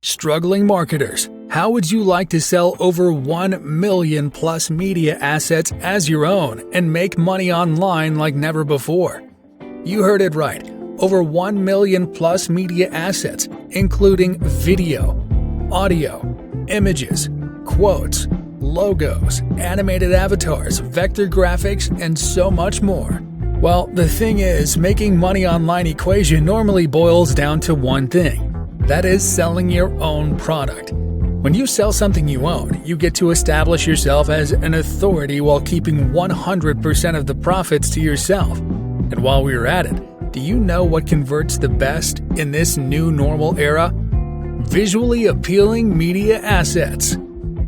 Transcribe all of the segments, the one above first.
Struggling marketers, how would you like to sell over 1 million plus media assets as your own and make money online like never before? You heard it right. Over 1 million plus media assets, including video, audio, images, quotes, logos, animated avatars, vector graphics, and so much more. Well, the thing is, making money online equation normally boils down to one thing. That is selling your own product. When you sell something you own, you get to establish yourself as an authority while keeping 100% of the profits to yourself. And while we're at it, do you know what converts the best in this new normal era? Visually appealing media assets.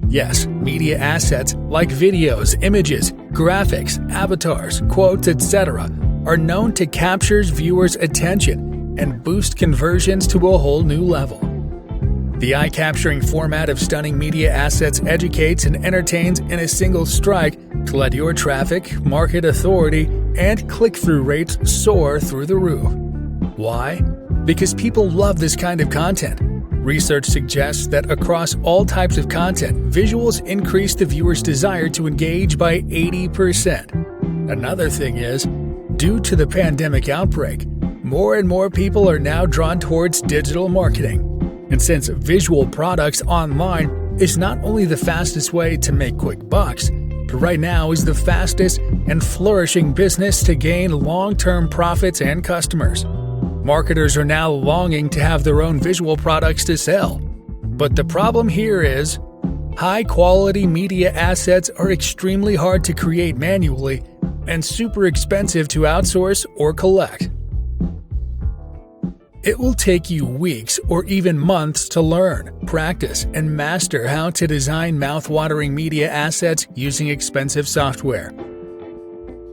Yes, media assets like videos, images, graphics, avatars, quotes, etc. are known to capture viewers' attention and boost conversions to a whole new level. The eye-capturing format of stunning media assets educates and entertains in a single strike to let your traffic, market authority, and click-through rates soar through the roof. Why? Because people love this kind of content. Research suggests that across all types of content, visuals increase the viewer's desire to engage by 80%. Another thing is, due to the pandemic outbreak, more and more people are now drawn towards digital marketing. And since visual products online is not only the fastest way to make quick bucks, but right now is the fastest and flourishing business to gain long-term profits and customers. Marketers are now longing to have their own visual products to sell. But the problem here is, high-quality media assets are extremely hard to create manually and super expensive to outsource or collect. It will take you weeks or even months to learn, practice, and master how to design mouth-watering media assets using expensive software.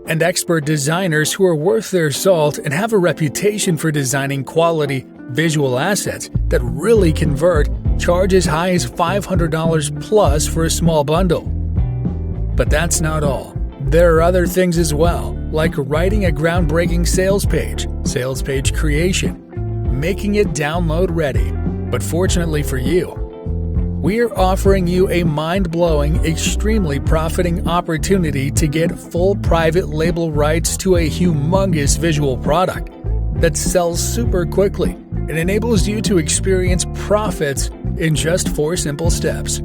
And expert designers who are worth their salt and have a reputation for designing quality visual assets that really convert charge as high as $500 plus for a small bundle. But that's not all. There are other things as well, like writing a groundbreaking sales page creation, making it download ready. But fortunately for you, we're offering you a mind-blowing, extremely profiting opportunity to get full private label rights to a humongous visual product that sells super quickly and enables you to experience profits in just 4 simple steps.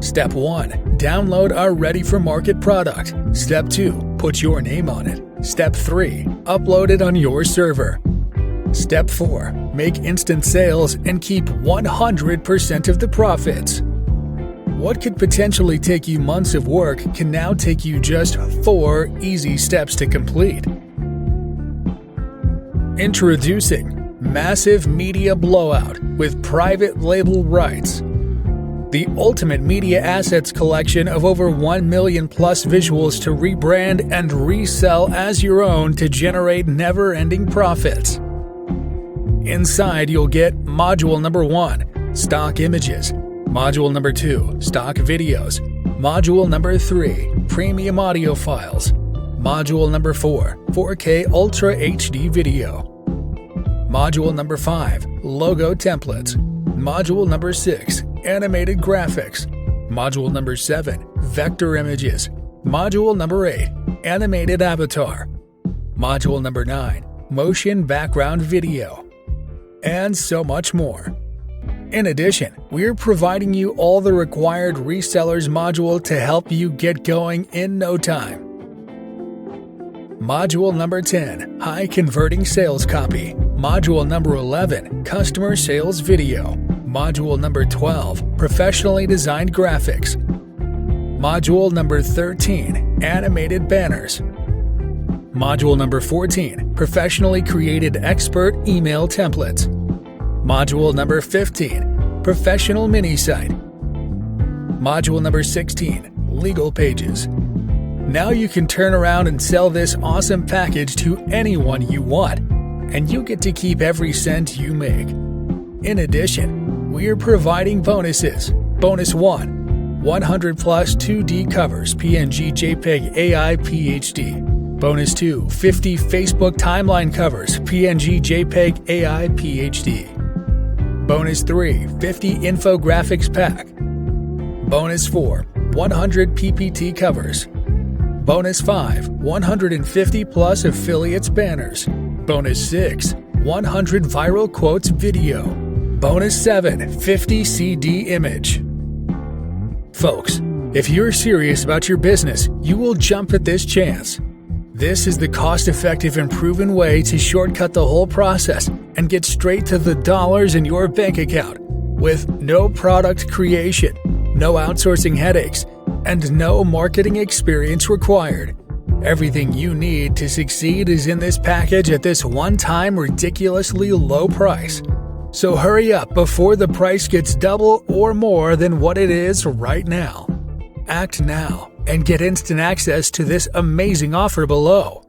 Step 1. Download our ready-for-market product. Step 2. Put your name on it. Step 3. Upload it on your server. Step 4. Make instant sales and keep 100% of the profits. What could potentially take you months of work can now take you just 4 easy steps to complete. Introducing Massive Media Blowout with private label rights. The ultimate media assets collection of over 1 million plus visuals to rebrand and resell as your own to generate never-ending profits. Inside, you'll get Module Number 1, Stock Images, Module Number 2, Stock Videos, Module Number 3, Premium Audio Files, Module Number 4, 4K Ultra HD Video, Module Number 5, Logo Templates, Module Number 6, Animated Graphics, Module Number 7, Vector Images, Module Number 8, Animated Avatar, Module Number 9, Motion Background Video, and so much more. In addition, we're providing you all the required Resellers module to help you get going in no time. Module Number 10, High Converting Sales Copy. Module Number 11, Customer Sales Video. Module Number 12, Professionally Designed Graphics. Module Number 13, Animated Banners. Module Number 14, Professionally Created Expert Email Templates. Module Number 15, Professional Mini Site. Module Number 16, Legal Pages. Now you can turn around and sell this awesome package to anyone you want, and you get to keep every cent you make. In addition, we are providing bonuses. Bonus 1, 100 plus 2D covers, PNG, JPEG, AI, PhD. Bonus 2, 50 Facebook timeline covers, PNG, JPEG, AI, PhD. Bonus 3, 50 infographics pack. Bonus 4, 100 PPT covers. Bonus 5, 150 plus affiliates banners. Bonus 6, 100 viral quotes video. Bonus 7, 50 CD image. Folks, if you're serious about your business, you will jump at this chance. This is the cost-effective and proven way to shortcut the whole process and get straight to the dollars in your bank account with no product creation, no outsourcing headaches, and no marketing experience required. Everything you need to succeed is in this package at this one-time ridiculously low price. So hurry up before the price gets double or more than what it is right now. Act now and get instant access to this amazing offer below.